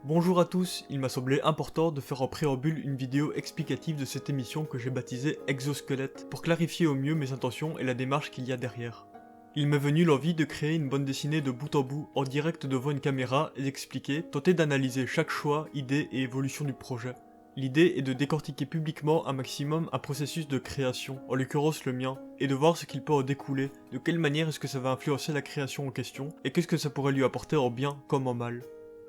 Bonjour à tous, il m'a semblé important de faire en préambule une vidéo explicative de cette émission que j'ai baptisée Exosquelette, pour clarifier au mieux mes intentions et la démarche qu'il y a derrière. Il m'est venu l'envie de créer une bande dessinée de bout en bout, en direct devant une caméra, et d'expliquer, tenter d'analyser chaque choix, idée et évolution du projet. L'idée est de décortiquer publiquement un maximum un processus de création, en l'occurrence le mien, et de voir ce qu'il peut en découler, de quelle manière est-ce que ça va influencer la création en question, et qu'est-ce que ça pourrait lui apporter en bien comme en mal.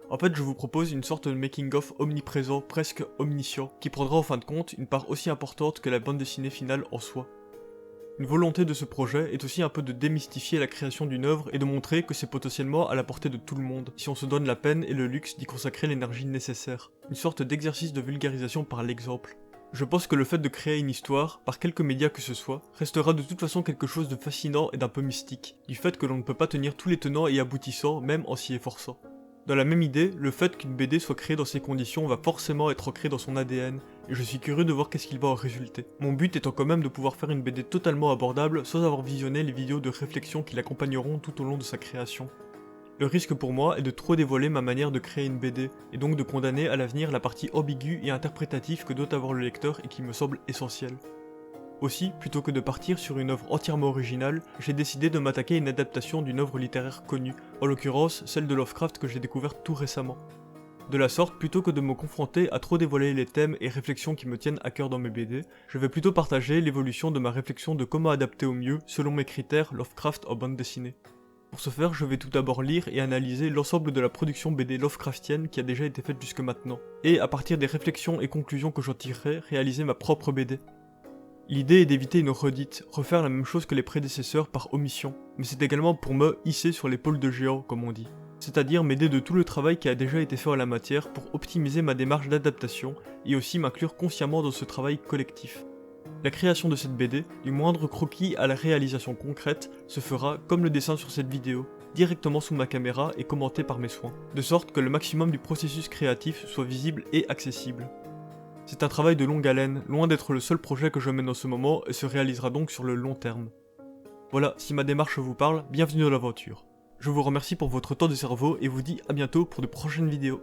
En fait, je vous propose une sorte de making-of omniprésent, presque omniscient, qui prendra en fin de compte une part aussi importante que la bande dessinée finale en soi. Une volonté de ce projet est aussi un peu de démystifier la création d'une œuvre et de montrer que c'est potentiellement à la portée de tout le monde, si on se donne la peine et le luxe d'y consacrer l'énergie nécessaire. Une sorte d'exercice de vulgarisation par l'exemple. Je pense que le fait de créer une histoire, par quelque média que ce soit, restera de toute façon quelque chose de fascinant et d'un peu mystique, du fait que l'on ne peut pas tenir tous les tenants et aboutissants, même en s'y efforçant. Dans la même idée, le fait qu'une BD soit créée dans ces conditions va forcément être ancré dans son ADN, et je suis curieux de voir qu'est-ce qu'il va en résulter. Mon but étant quand même de pouvoir faire une BD totalement abordable sans avoir visionné les vidéos de réflexion qui l'accompagneront tout au long de sa création. Le risque pour moi est de trop dévoiler ma manière de créer une BD, et donc de condamner à l'avenir la partie ambiguë et interprétative que doit avoir le lecteur et qui me semble essentielle. Aussi, plutôt que de partir sur une œuvre entièrement originale, j'ai décidé de m'attaquer à une adaptation d'une œuvre littéraire connue, en l'occurrence celle de Lovecraft que j'ai découverte tout récemment. De la sorte, plutôt que de me confronter à trop dévoiler les thèmes et réflexions qui me tiennent à cœur dans mes BD, je vais plutôt partager l'évolution de ma réflexion de comment adapter au mieux, selon mes critères, Lovecraft en bande dessinée. Pour ce faire, je vais tout d'abord lire et analyser l'ensemble de la production BD Lovecraftienne qui a déjà été faite jusque maintenant, et à partir des réflexions et conclusions que j'en tirerai, réaliser ma propre BD. L'idée est d'éviter une redite, refaire la même chose que les prédécesseurs par omission, mais c'est également pour me hisser sur l'épaule de géant, comme on dit. C'est-à-dire m'aider de tout le travail qui a déjà été fait en la matière pour optimiser ma démarche d'adaptation et aussi m'inclure consciemment dans ce travail collectif. La création de cette BD, du moindre croquis à la réalisation concrète, se fera, comme le dessin sur cette vidéo, directement sous ma caméra et commenté par mes soins, de sorte que le maximum du processus créatif soit visible et accessible. C'est un travail de longue haleine, loin d'être le seul projet que je mène en ce moment et se réalisera donc sur le long terme. Voilà, si ma démarche vous parle, bienvenue dans l'aventure. Je vous remercie pour votre temps de cerveau et vous dis à bientôt pour de prochaines vidéos.